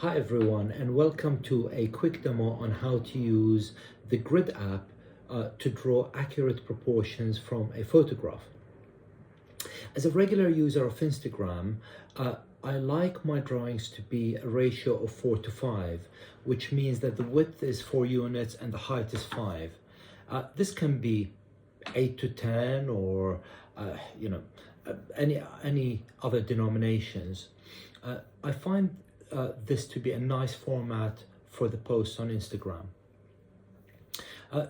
Hi everyone, and welcome to a quick demo on how to use the Grid app to draw accurate proportions from a photograph. As a regular user of Instagram, I like my drawings to be a ratio of 4:5, which means that the width is 4 units and the height is 5. This can be 8:10 or uh, you know any other denominations. I find this to be a nice format for the posts on Instagram.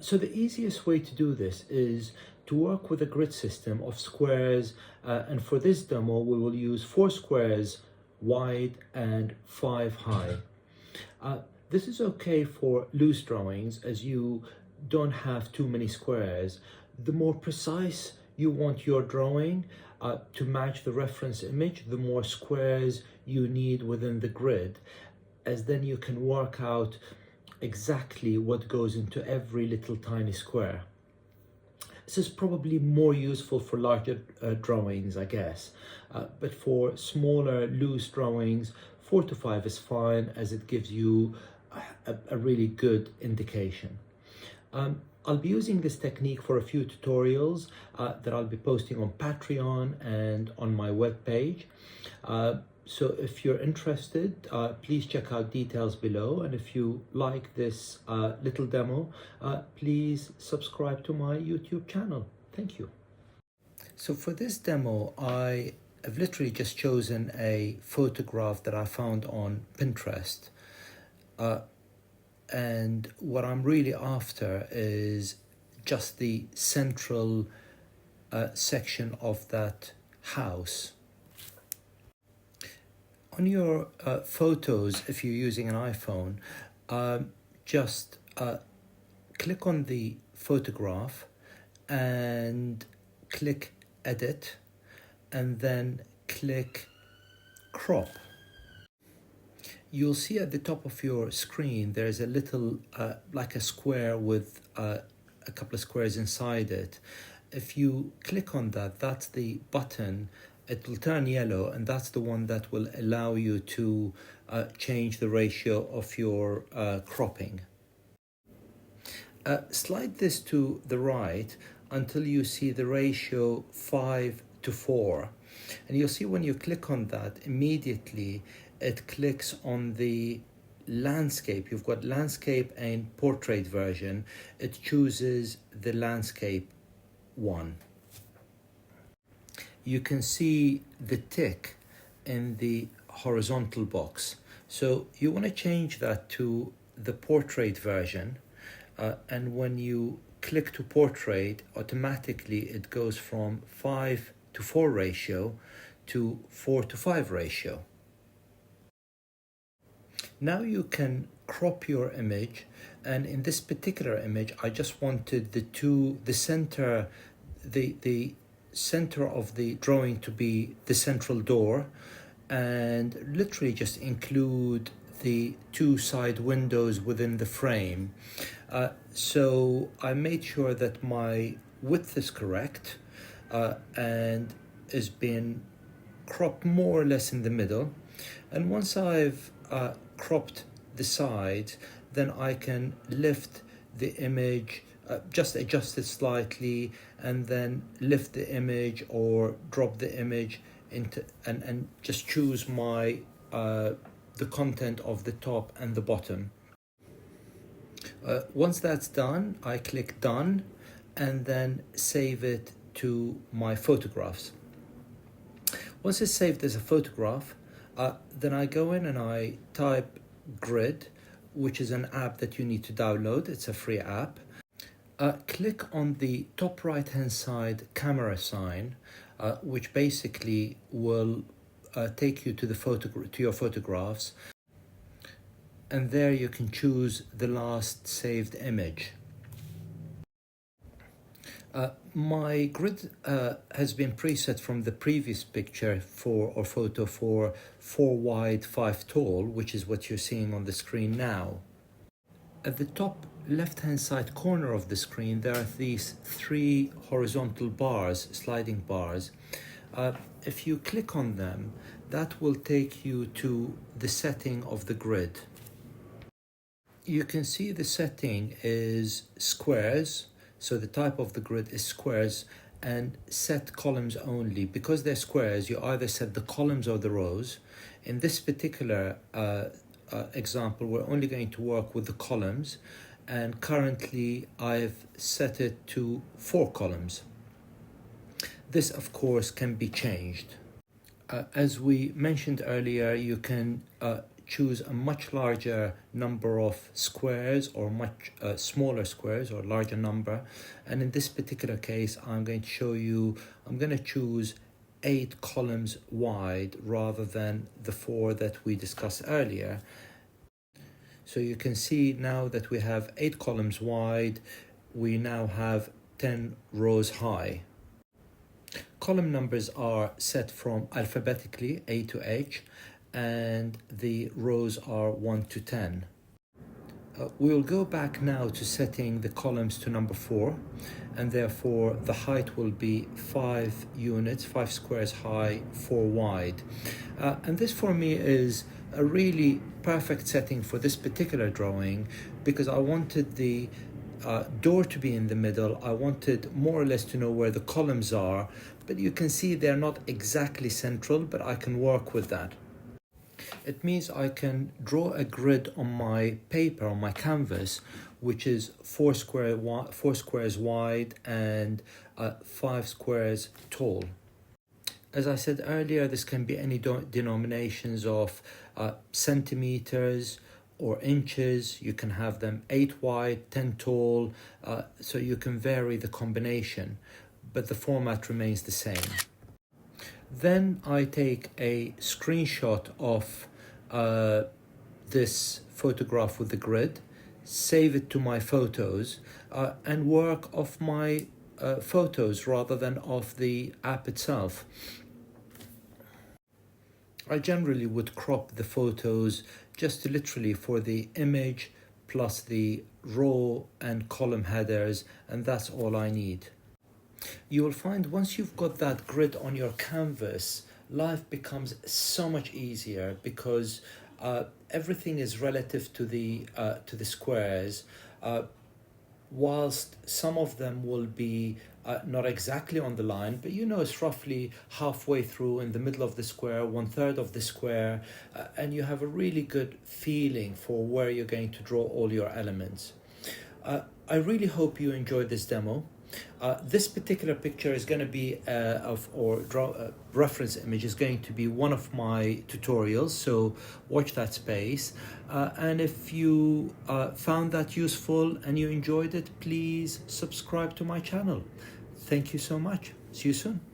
So the easiest way to do this is to work with a grid system of squares, and for this demo we will use 4 squares wide and 5 high. This is okay for loose drawings as you don't have too many squares. The more precise you want your drawing to match the reference image, the more squares you need within the grid, as then you can work out exactly what goes into every little tiny square. This is probably more useful for larger drawings, I guess, but for smaller, loose drawings, 4:5 is fine, as it gives you a really good indication. I'll be using this technique for a few tutorials that I'll be posting on Patreon and on my webpage. So if you're interested, please check out details below. And if you like this little demo, please subscribe to my YouTube channel. Thank you. So for this demo, I have literally just chosen a photograph that I found on Pinterest. And what I'm really after is just the central section of that house. On your photos, if you're using an iPhone, just click on the photograph and click Edit, and then click Crop. You'll see at the top of your screen there's a little like a square with a couple of squares inside it. If you click on that, that's the button. It will turn yellow, and that's the one that will allow you to change the ratio of your cropping. Slide this to the right until you see the ratio 5:4, and you'll see when you click on that, immediately it clicks on the landscape. You've got landscape and portrait version. It chooses the landscape one. You can see the tick in the horizontal box. So you want to change that to the portrait version, and when you click to portrait, automatically it goes from 5:4 ratio to 4:5 ratio. Now you can crop your image, and in this particular image I just wanted the center of the drawing to be the central door, and literally just include the 2 side windows within the frame. So I made sure that my width is correct and is being cropped more or less in the middle. And once I've cropped the sides, then I can lift the image, just adjust it slightly, and then lift the image or drop the image into and just choose my the content of the top and the bottom. Once that's done, I click done and then save it to my photographs. Once it's saved as a photograph, then I go in and I type Grid, which is an app that you need to download. It's a free app. Click on the top right hand side camera sign, which basically will take you to your photographs, and there you can choose the last saved image. My grid has been preset from the previous picture or photo for 4 wide, 5 tall, which is what you're seeing on the screen now. At the top left-hand side corner of the screen, there are these 3 horizontal bars, sliding bars. If you click on them, that will take you to the setting of the grid. You can see the setting is squares, so the type of the grid is squares, and set columns only. Because they're squares, you either set the columns or the rows. In this particular example, we're only going to work with the columns, and currently I've set it to 4 columns. This, of course, can be changed. As we mentioned earlier, you can choose a much larger number of squares or much smaller squares or larger number. And in this particular case, I'm going to choose 8 columns wide rather than the 4 that we discussed earlier. So you can see now that we have 8 columns wide, we now have 10 rows high. Column numbers are set from alphabetically A to H, and the rows are 1 to 10. We'll go back now to setting the columns to number 4, and therefore the height will be 5 units, 5 squares high, 4 wide. And this for me is a really perfect setting for this particular drawing, because I wanted the door to be in the middle. I wanted more or less to know where the columns are, but you can see they're not exactly central, but I can work with that. It means I can draw a grid on my paper, on my canvas, which is 4 squares wide and 5 squares tall. As I said earlier, this can be any denominations of centimeters or inches. You can have them 8 wide, 10 tall, so you can vary the combination, but the format remains the same. Then I take a screenshot of this photograph with the grid, save it to my photos, and work off my photos rather than off the app itself. I generally would crop the photos just literally for the image plus the row and column headers, and that's all I need. You will find once you've got that grid on your canvas, life becomes so much easier, because everything is relative to the squares, whilst some of them will be not exactly on the line, but it's roughly halfway through, in the middle of the square, 1/3 of the square, and you have a really good feeling for where you're going to draw all your elements. I really hope you enjoyed this demo. This particular picture is going to be reference image is going to be one of my tutorials, so watch that space. And if you found that useful and you enjoyed it, please subscribe to my channel. Thank you so much. See you soon.